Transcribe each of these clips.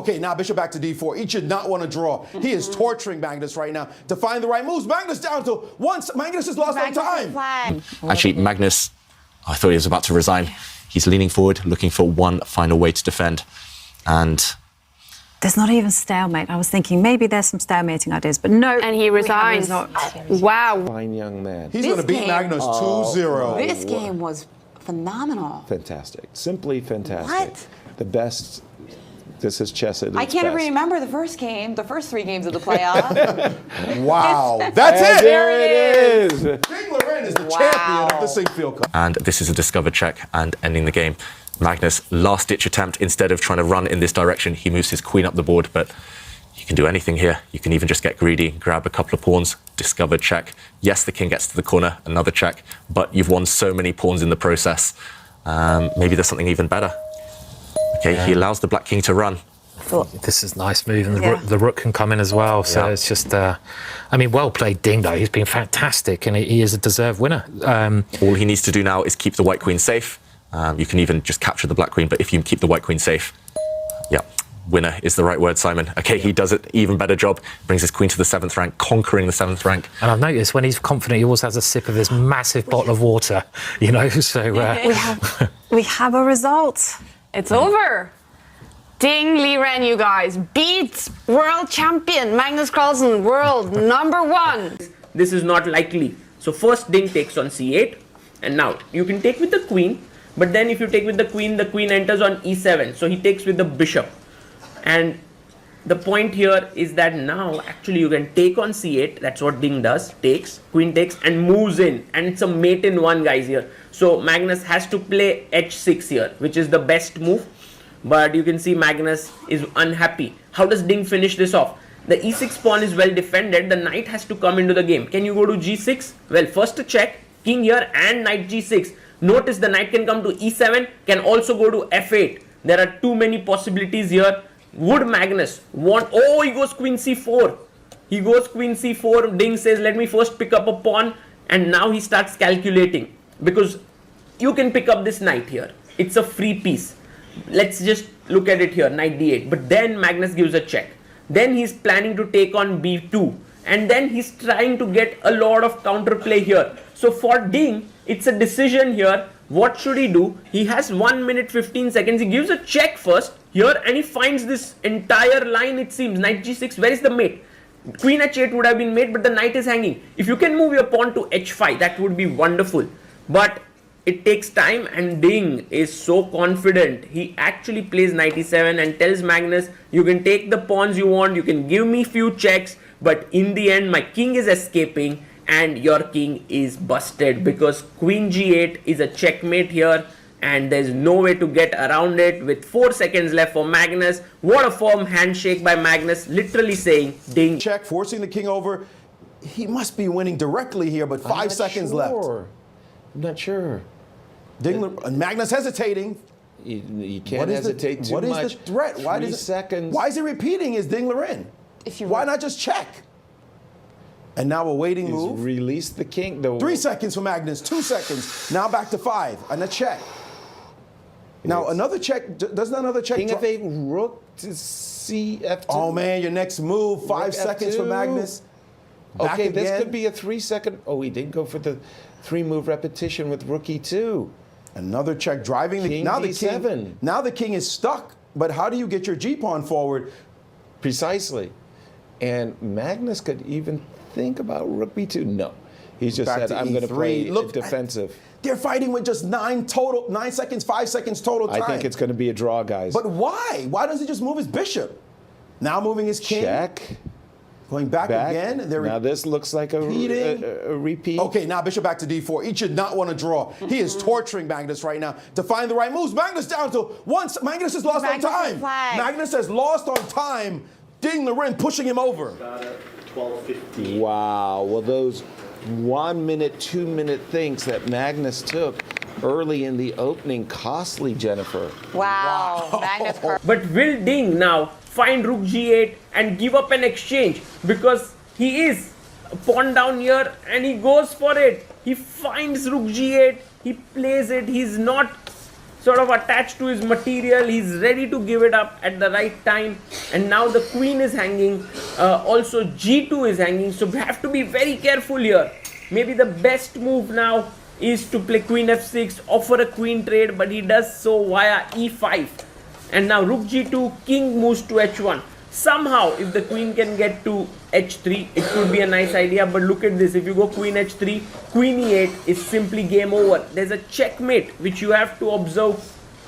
Okay, now bishop back to d4. He should not want to draw. He is torturing Magnus right now to find the right moves. Magnus down to once. Magnus has lost on time. Actually, Magnus, I thought he was about to resign. He's leaning forward, looking for one final way to defend. And there's not even stalemate. I was thinking maybe there's some stalemating ideas, but no. And he resigns. Wow. Fine young man. He's going to beat Magnus 2-0. This game was phenomenal. Fantastic. Simply fantastic. What? The best. This is chess at its I can't even best. remember the first game, the first 3 games of the playoff. Wow. That's it. There it is. Ding Liren is the champion of the Sinkfield Cup. And this is a discovered check and ending the game. Magnus, last-ditch attempt. Instead of trying to run in this direction, he moves his queen up the board, but you can do anything here. You can even just get greedy, grab a couple of pawns, discovered check. Yes, the king gets to the corner, another check, but you've won so many pawns in the process. Maybe there's something even better. Okay, he allows the black king to run. This is a nice move, and the rook can come in as well. So it's just, I mean, well played, Ding, though. He's been fantastic, and he is a deserved winner. All he needs to do now is keep the white queen safe. You can even just capture the black queen, but if you keep the white queen safe, winner is the right word, Simon. Okay, he does it even better job. Brings his queen to the 7th rank, conquering the 7th rank. And I've noticed when he's confident, he always has a sip of this massive bottle of water, you know, so... we have a result. It's over. Ding Liren, you guys. Beats world champion Magnus Carlsen, world #1. This is not likely. So first Ding takes on c8. And now you can take with the queen. But then if you take with the queen enters on e7. So he takes with the bishop. And the point here is that now actually you can take on c8. That's what Ding does. Takes, queen takes, and moves in. And it's a mate in one, guys, here. So Magnus has to play h6 here, which is the best move. But you can see Magnus is unhappy. How does Ding finish this off? The e6 pawn is well defended. The knight has to come into the game. Can you go to g6? Well, first a check. King here and knight g6. Notice the knight can come to e7. Can also go to f8. There are too many possibilities here. Would Magnus want... Oh, he goes queen c4. He goes queen c4. Ding says, let me first pick up a pawn. And now he starts calculating. Because you can pick up this knight here. It's a free piece. Let's just look at it here, knight d8. But then Magnus gives a check. Then he's planning to take on b2. And then he's trying to get a lot of counterplay here. So for Ding, it's a decision here. What should he do? He has 1 minute 15 seconds. He gives a check first here and he finds this entire line, it seems. Knight g6, where is the mate? Queen h8 would have been mate, but the knight is hanging. If you can move your pawn to h5, that would be wonderful. But it takes time, and Ding is so confident. He actually plays knight e7 and tells Magnus, you can take the pawns you want, you can give me few checks, but in the end my king is escaping and your king is busted because queen g8 is a checkmate here and there's no way to get around it with 4 seconds left for Magnus. What a firm handshake by Magnus, literally saying Ding. Check, forcing the king over. He must be winning directly here, but 5 seconds left. I'm not sure. Magnus hesitating. You can't hesitate too much. What is the threat? Why 3 seconds. Why is he repeating his Ding Liren? Why not just check? And now a waiting move. Release the king. 3 seconds for Magnus, 2 seconds. Now back to 5, and a check. Now another check, doesn't another check? King f8, rook to cf2. Oh man, your next move, 5 seconds for Magnus. Back okay, again. this could be a 3 second. Oh, he did go for the 3 move repetition with rook e2. Another check, driving King now d7. the king. Now the king is stuck. But how do you get your g pawn forward? Precisely. And Magnus could even think about rook b2. No, he's just Back said, to I'm going to play Look, defensive. They're fighting with just 9 seconds, 5 seconds total time. I think it's going to be a draw, guys. But why? Why doesn't he just move his bishop? Now moving his king. Check. Going back again. Now this looks like a repeat. Okay, now bishop back to d4. He should not want to draw. He is torturing Magnus right now to find the right moves. Magnus down to once. Magnus has lost on time. Magnus has lost on time. Ding Liren pushing him over. 12:50. Wow. Well, those 1 minute, 2 minute things that Magnus took early in the opening, costly, Jennifer. Wow. Magnus. But will Ding now find rook g8 and give up an exchange? Because he is pawn down here and he goes for it. He finds rook g8, he plays it. He's not sort of attached to his material. He's ready to give it up at the right time. And now the queen is hanging. Also g2 is hanging. So we have to be very careful here. Maybe the best move now is to play queen f6, offer a queen trade, but he does so via e5. And now rook g2, king moves to h1. Somehow, if the queen can get to h3, it could be a nice idea. But look at this. If you go queen h3, queen e8 is simply game over. There's a checkmate which you have to observe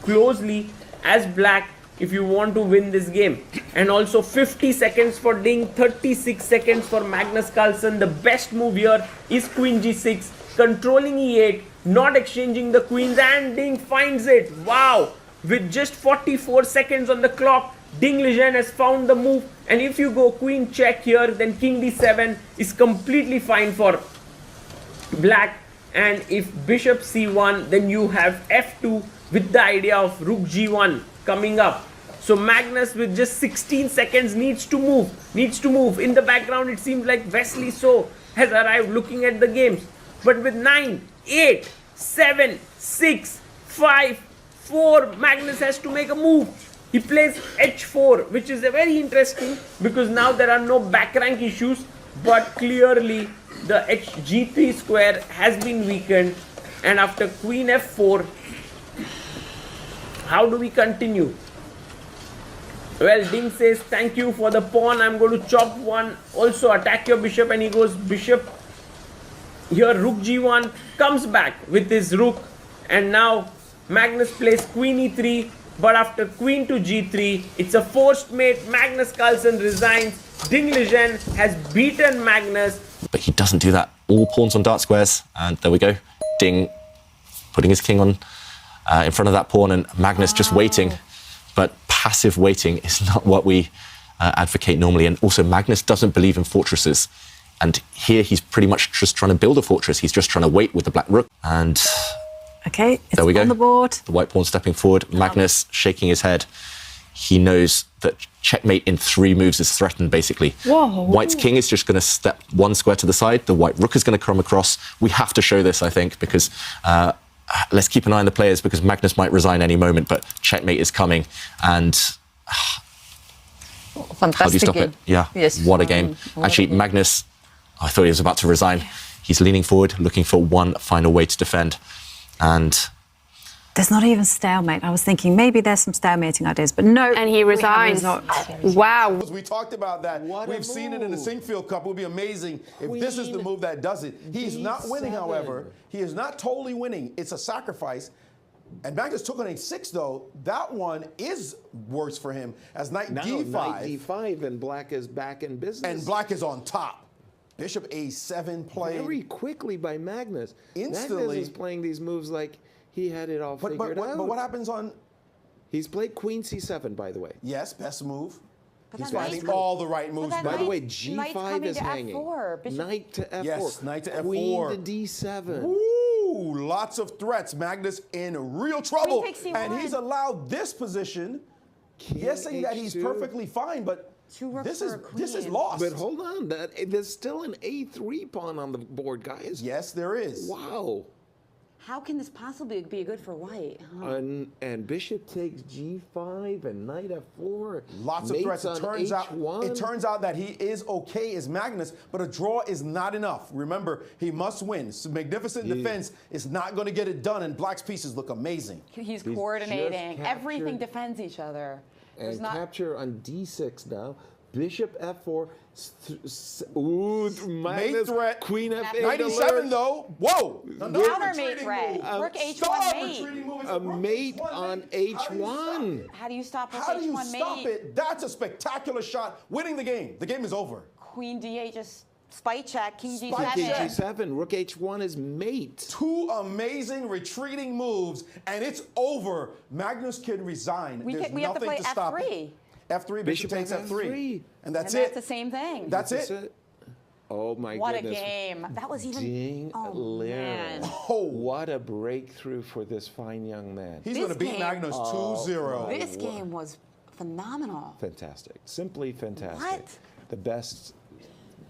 closely as black if you want to win this game. And also 50 seconds for Ding, 36 seconds for Magnus Carlsen. The best move here is queen g6, controlling e8, not exchanging the queens, and Ding finds it. Wow! With just 44 seconds on the clock, Ding Liren has found the move, and if you go queen check here, then king d7 is completely fine for black. And if bishop c1, then you have f2 with the idea of rook g1 coming up. So Magnus with just 16 seconds needs to move. In the background, it seems like Wesley So has arrived looking at the games. But with 9, 8, 7, 6, 5, 4, Magnus has to make a move. He plays h4, which is a very interesting because now there are no back rank issues, but clearly the g3 square has been weakened. And after queen f4, how do we continue? Well, Ding says, thank you for the pawn. I'm going to chop one. Also attack your bishop, and he goes bishop. Here rook g1 comes back with his rook, and now Magnus plays queen e3. But after queen to g3, it's a forced mate. Magnus Carlsen resigns. Ding Liren has beaten Magnus. But he doesn't do that. All pawns on dark squares. And there we go. Ding putting his king on in front of that pawn, and Magnus just waiting. But passive waiting is not what we advocate normally. And also Magnus doesn't believe in fortresses. And here he's pretty much just trying to build a fortress. He's just trying to wait with the black rook. And okay, it's there we go. On the board. The white pawn stepping forward. Magnus shaking his head. He knows that checkmate in 3 moves is threatened, basically. Whoa. White's king is just going to step 1 square to the side. The white rook is going to come across. We have to show this, I think, because let's keep an eye on the players, because Magnus might resign any moment, but checkmate is coming. And Fantastic how do you stop game. it? Yeah, Yes. what a game. Actually, Magnus, I thought he was about to resign. He's leaning forward, looking for one final way to defend. And there's not even stalemate. I was thinking maybe there's some stalemating ideas, but no. And he resigns. Wow. We talked about that. We've seen it in the Sinkfield Cup. It would be amazing if this is the move that does it. He's not winning, however. He is not totally winning. It's a sacrifice. And Magnus took on a6, though. That one is worse for him as knight d5. Knight d5, and black is back in business. And black is on top. Bishop a7 played. Very quickly by Magnus. Instantly. Magnus is playing these moves like he had it all figured out. But what happens on... He's played queen c7, by the way. Yes, best move. But He's that finding knight's all the right moves. that By the way, knight's g5 coming is to hanging. F4. Bishop- Knight to f4. Yes, knight to f4. Queen to d7. Ooh, lots of threats. Magnus in real trouble. takes C1. And he's allowed this position. Guessing that he's H2. perfectly fine, but 2 rooks this for is a queen. this is lost. But hold on, there's still an a3 pawn on the board, guys. Yes, there is. Wow. How can this possibly be good for white? And bishop takes g5 and knight f4. Lots of mates threats. It on turns h1. out that he is okay as Magnus, but a draw is not enough. Remember, he must win. So magnificent defense is not going to get it done, and Black's pieces look amazing. He's just coordinating. Everything captured- defends each other. There's And not. capture on d6 now. Bishop f4. Ooh, Magnus, threat. queen f8. 97 alert. though. Whoa. Another Countermate retreating threat. move. Rook h1 Stop mate. retreating move. It's A rook mate h1 on mate. How do you stop h1. it? How do you stop rook How do you h1 stop mate? it? That's a spectacular shot, winning the game. The game is over. Queen d8 just spite check. King Spite g7. King check. g7. Rook h1 is mate. 2 amazing retreating moves, and it's over. Magnus can resign. We There's have to nothing play to stop f3. it. F3, bishop takes F3. F3. And that's And it. that's the same thing. That's That's it. it. Oh my What goodness. a game. That was even. Ding Oh, Liren. man. Oh, What a breakthrough for this fine young man. he's This going to beat game- Magnus 2-0. This game was phenomenal. Fantastic. Simply fantastic. What? The best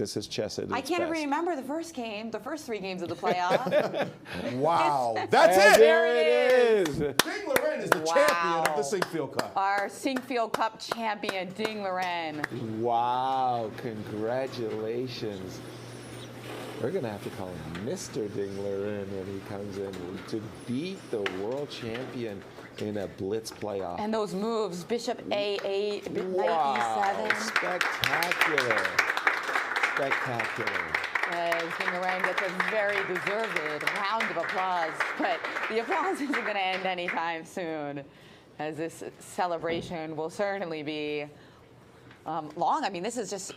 Practice his chess at its I can't best. even remember the first game, the first 3 games of the playoff. Wow. That's And it. there it is. Ding Liren is the champion of the Sinkfield Cup. Our Sinkfield Cup champion, Ding Liren. Wow, congratulations. We're going to have to call him Mr. Ding Liren when he comes in to beat the world champion in a blitz playoff. And those moves, Bishop A8, Knight Wow, E7. spectacular. Spectacular. As Ding Liren gets a very deserved round of applause. But the applause isn't going to end anytime soon, as this celebration will certainly be long. I mean, this is just